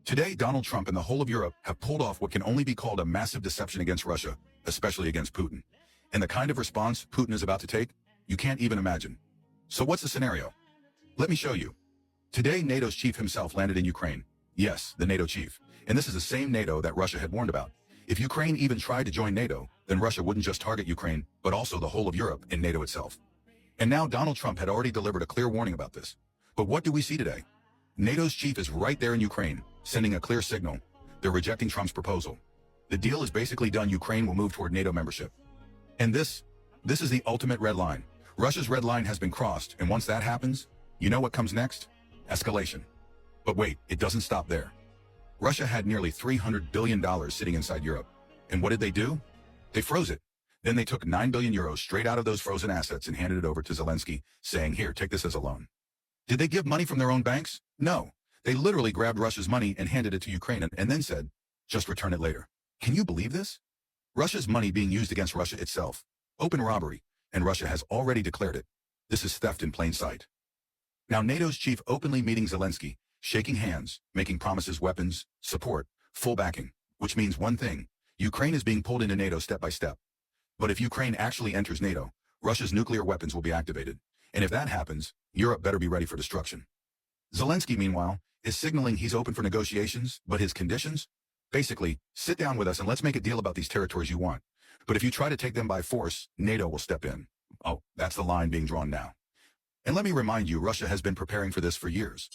Today, Donald Trump and the whole of Europe have pulled off what can only be called a massive deception against Russia, especially against Putin. And the kind of response Putin is about to take, you can't even imagine. So what's the scenario? Let me show you. Today, NATO's chief himself landed in Ukraine. Yes, the NATO chief. And this is the same NATO that Russia had warned about. If Ukraine even tried to join NATO, then Russia wouldn't just target Ukraine, but also the whole of Europe and NATO itself. And now Donald Trump had already delivered a clear warning about this. But what do we see today? NATO's chief is right there in Ukraine, sending a clear signal. They're rejecting Trump's proposal. The deal is basically done. Ukraine will move toward NATO membership. And this is the ultimate red line. Russia's red line has been crossed, and once that happens, you know what comes next? Escalation. But wait, it doesn't stop there. Russia had nearly $300 billion sitting inside Europe. And what did they do? They froze it. Then they took 9 billion euros straight out of those frozen assets and handed it over to Zelensky, saying, here, take this as a loan. Did they give money from their own banks? No. They literally grabbed Russia's money and handed it to Ukraine and then said, just return it later. Can you believe this? Russia's money being used against Russia itself. Open robbery. And Russia has already declared it. This is theft in plain sight. Now NATO's chief openly meeting Zelensky, shaking hands, making promises, weapons, support, full backing, which means one thing. Ukraine is being pulled into NATO step by step. But if Ukraine actually enters NATO, Russia's nuclear weapons will be activated. And if that happens, Europe better be ready for destruction. Zelensky, meanwhile, is signaling he's open for negotiations, but his conditions? Basically, sit down with us and let's make a deal about these territories you want. But if you try to take them by force, NATO will step in. Oh, that's the line being drawn now. And let me remind you, Russia has been preparing for this for years.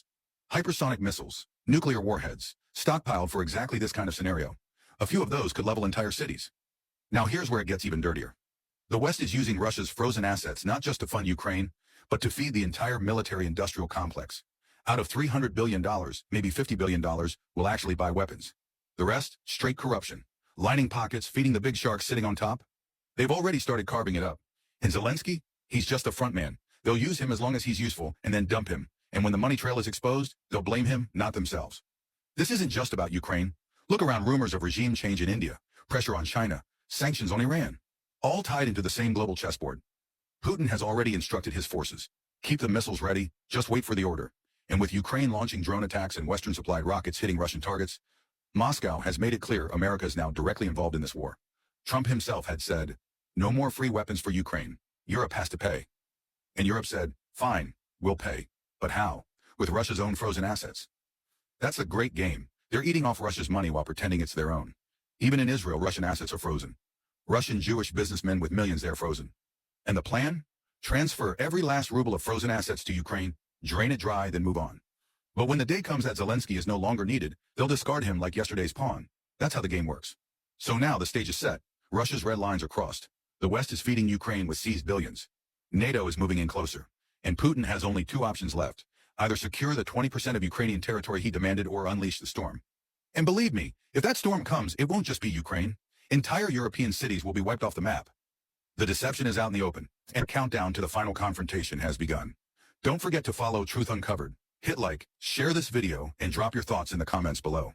Hypersonic missiles, nuclear warheads, stockpiled for exactly this kind of scenario. A few of those could level entire cities. Now here's where it gets even dirtier. The West is using Russia's frozen assets not just to fund Ukraine, but to feed the entire military-industrial complex. Out of $300 billion, maybe $50 billion will actually buy weapons. The rest, straight corruption. Lining pockets, feeding the big sharks sitting on top. They've already started carving it up. And Zelensky? He's just a front man. They'll use him as long as he's useful and then dump him. And when the money trail is exposed, they'll blame him, not themselves. This isn't just about Ukraine. Look around, rumors of regime change in India, pressure on China, sanctions on Iran, all tied into the same global chessboard. Putin has already instructed his forces. Keep the missiles ready, just wait for the order. And with Ukraine launching drone attacks and Western-supplied rockets hitting Russian targets, Moscow has made it clear America is now directly involved in this war. Trump himself had said, no more free weapons for Ukraine. Europe has to pay. And Europe said, fine, we'll pay. But how? With Russia's own frozen assets. That's a great game. They're eating off Russia's money while pretending it's their own. Even in Israel, Russian assets are frozen. Russian Jewish businessmen with millions there frozen. And the plan? Transfer every last ruble of frozen assets to Ukraine, drain it dry, then move on. But when the day comes that Zelensky is no longer needed, they'll discard him like yesterday's pawn. That's how the game works. So now the stage is set. Russia's red lines are crossed. The West is feeding Ukraine with seized billions. NATO is moving in closer. And Putin has only two options left. Either secure the 20% of Ukrainian territory he demanded or unleash the storm. And believe me, if that storm comes, it won't just be Ukraine. Entire European cities will be wiped off the map. The deception is out in the open, and countdown to the final confrontation has begun. Don't forget to follow Truth Uncovered. Hit like, share this video, and drop your thoughts in the comments below.